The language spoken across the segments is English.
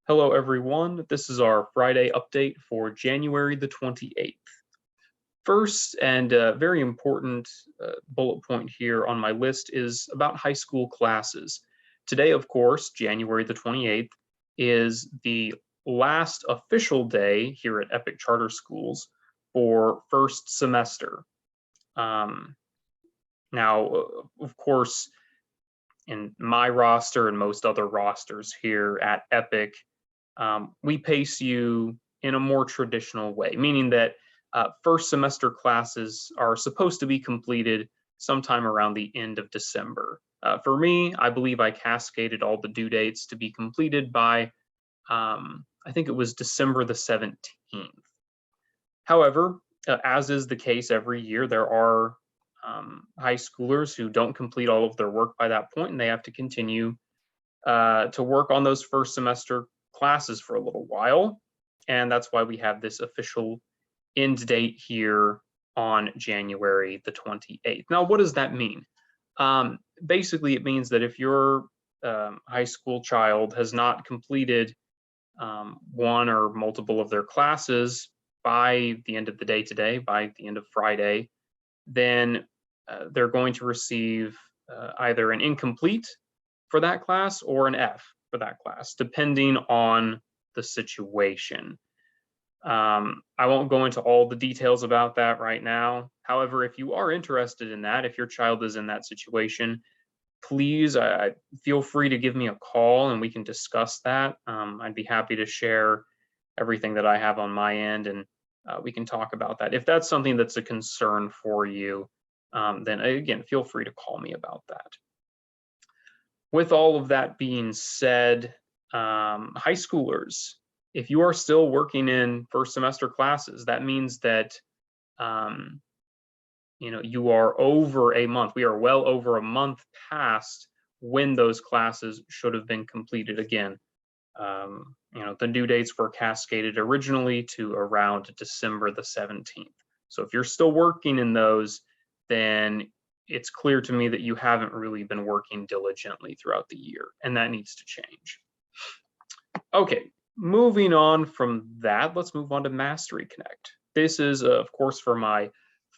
Hello, everyone. This is our Friday update for January the 28th. First, and very important bullet point here on my list is about high school classes. Today, of course, January the 28th, is the last official day here at Epic Charter Schools for first semester. Um, Now, of course, in my roster and most other rosters here at Epic, we pace you in a more traditional way, meaning that first semester classes are supposed to be completed sometime around the end of December. For me, I believe I cascaded all the due dates to be completed by, I think it was December the 17th. However, as is the case every year, there are high schoolers who don't complete all of their work by that point, and they have to continue to work on those first semester classes for a little while. And that's why we have this official end date here on January the 28th. Now, what does that mean? Basically, it means that if your high school child has not completed one or multiple of their classes by the end of the day today, by the end of Friday, then they're going to receive either an incomplete for that class or an F for that class, depending on the situation. I won't go into all the details about that right now. However, if you are interested in that, if your child is in that situation, please feel free to give me a call and we can discuss that. I'd be happy to share everything that I have on my end, and we can talk about that. If that's something that's a concern for you, then again, feel free to call me about that. With all of that being said, high schoolers, if you are still working in first semester classes, that means that you are over a month. We are well over a month past when those classes should have been completed. Again, the due dates were cascaded originally to around December the 17th. So if you're still working in those, then it's clear to me that you haven't really been working diligently throughout the year, and that needs to change. Okay, moving on from that, let's move on to Mastery Connect. This is, of course, for my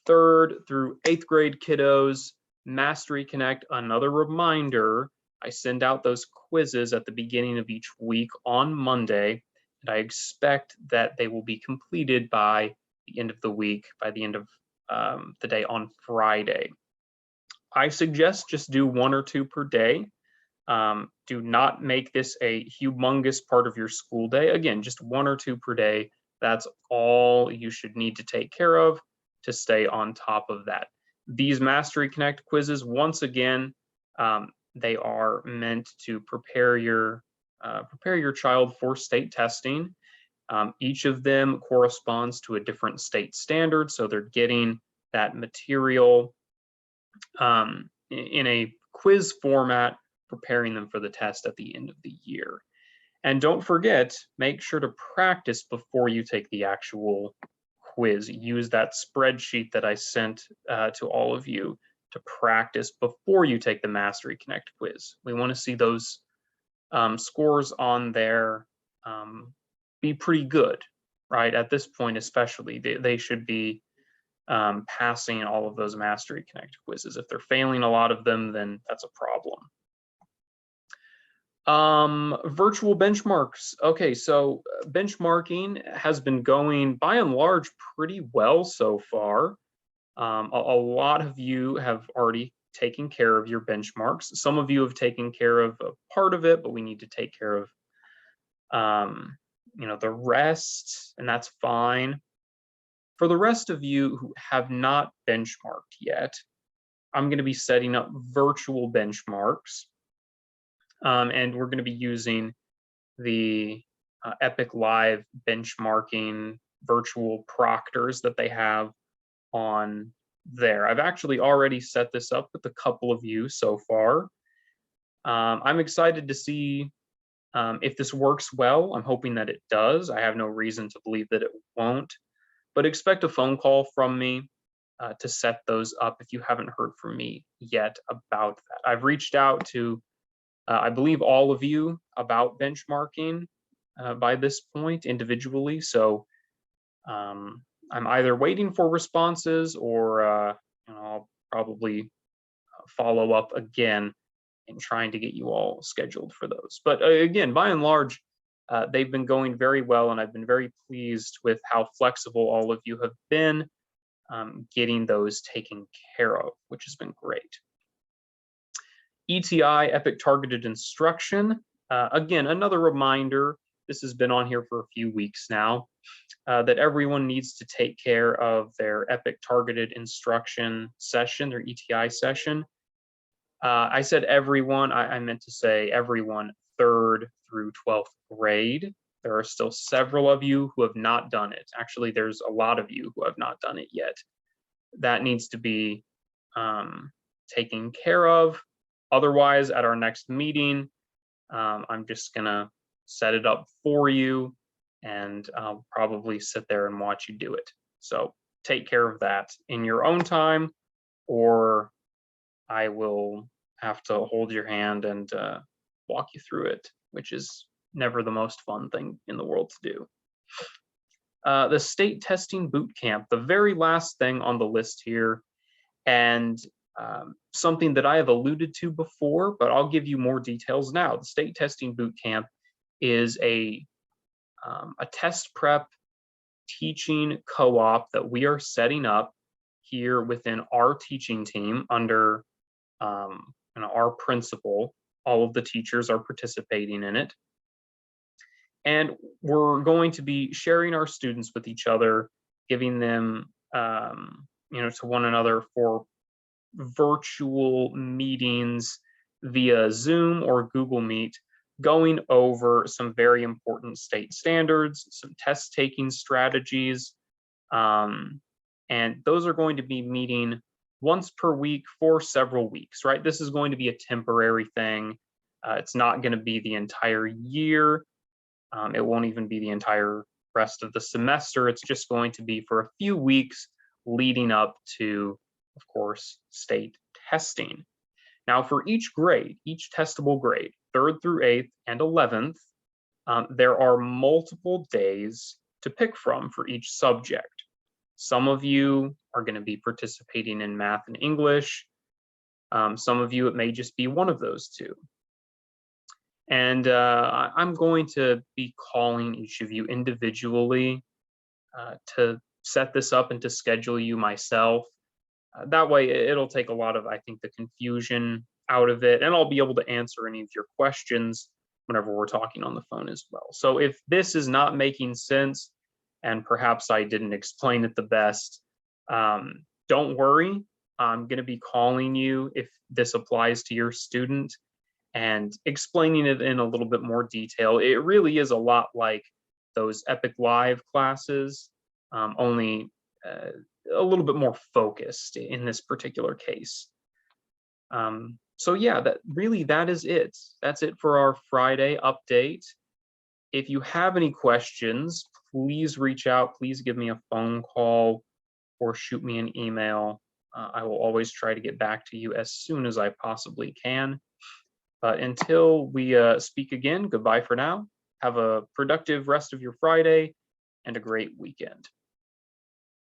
3rd through 8th grade kiddos. Mastery Connect, another reminder, I send out those quizzes at the beginning of each week on Monday, and I expect that they will be completed by the end of the week, by the end of the day on Friday. I suggest just do 1 or 2 per day. Do not make this a humongous part of your school day. Again, just 1 or 2 per day. That's all you should need to take care of to stay on top of that. These Mastery Connect quizzes, once again, they are meant to prepare your child for state testing. Each of them corresponds to a different state standard, so they're getting that material in a quiz format, preparing them for the test at the end of the year. And don't forget, make sure to practice before you take the actual quiz. Use that spreadsheet that I sent to all of you to practice before you take the Mastery Connect quiz. We want to see those scores on there be pretty good, right? At this point, especially, they should be passing all of those Mastery Connect quizzes. If they're failing a lot of them, then that's a problem. Virtual benchmarks. Okay, so benchmarking has been going by and large pretty well so far. A lot of you have already taken care of your benchmarks. Some of you have taken care of a part of it, but we need to take care of the rest, and that's fine. For the rest of you who have not benchmarked yet, I'm going to be setting up virtual benchmarks. And we're going to be using the Epic Live benchmarking virtual proctors that they have on there. I've actually already set this up with a couple of you so far. I'm excited to see if this works well. I'm hoping that it does. I have no reason to believe that it won't, but expect a phone call from me to set those up if you haven't heard from me yet about that. I've reached out to I believe all of you about benchmarking. by this point individually. So I'm either waiting for responses or I'll probably follow up again in trying to get you all scheduled for those. But again, by and large, they've been going very well, and I've been very pleased with how flexible all of you have been getting those taken care of, which has been great. ETI, Epic Targeted Instruction. Again, another reminder, this has been on here for a few weeks now, that everyone needs to take care of their Epic Targeted Instruction session, their ETI session. I said everyone, I meant to say everyone 3rd through 12th grade. There are still several of you who have not done it. Actually, there's a lot of you who have not done it yet. That needs to be taken care of. Otherwise, at our next meeting, I'm just gonna set it up for you, and I'll probably sit there and watch you do it. So take care of that in your own time, or I will have to hold your hand and walk you through it, which is never the most fun thing in the world to do. The state testing boot camp, the very last thing on the list here, and something that I have alluded to before, but I'll give you more details now. The state testing boot camp is a test prep teaching co-op that we are setting up here within our teaching team under our principal. All of the teachers are participating in it. And we're going to be sharing our students with each other, giving them to one another for virtual meetings via Zoom or Google Meet, going over some very important state standards, some test taking strategies, and those are going to be meeting once per week for several weeks, right? This is going to be a temporary thing. It's not going to be the entire year. It won't even be the entire rest of the semester. It's just going to be for a few weeks leading up to, of course, state testing. Now, for each grade, each testable grade, 3rd through 8th and 11th, there are multiple days to pick from for each subject. Some of you are going to be participating in math and English. Some of you, it may just be one of those two. And I'm going to be calling each of you individually to set this up and to schedule you myself. That way, it'll take a lot of, I think, the confusion out of it, and I'll be able to answer any of your questions whenever we're talking on the phone as well. So if this is not making sense, and perhaps I didn't explain it the best, don't worry. I'm going to be calling you if this applies to your student and explaining it in a little bit more detail. It really is a lot like those Epic Live classes, only a little bit more focused in this particular case. So yeah, that is it. That's it for our Friday update. If you have any questions, please reach out. Please give me a phone call or shoot me an email. I will always try to get back to you as soon as I possibly can. But until we speak again, goodbye for now. Have a productive rest of your Friday and a great weekend.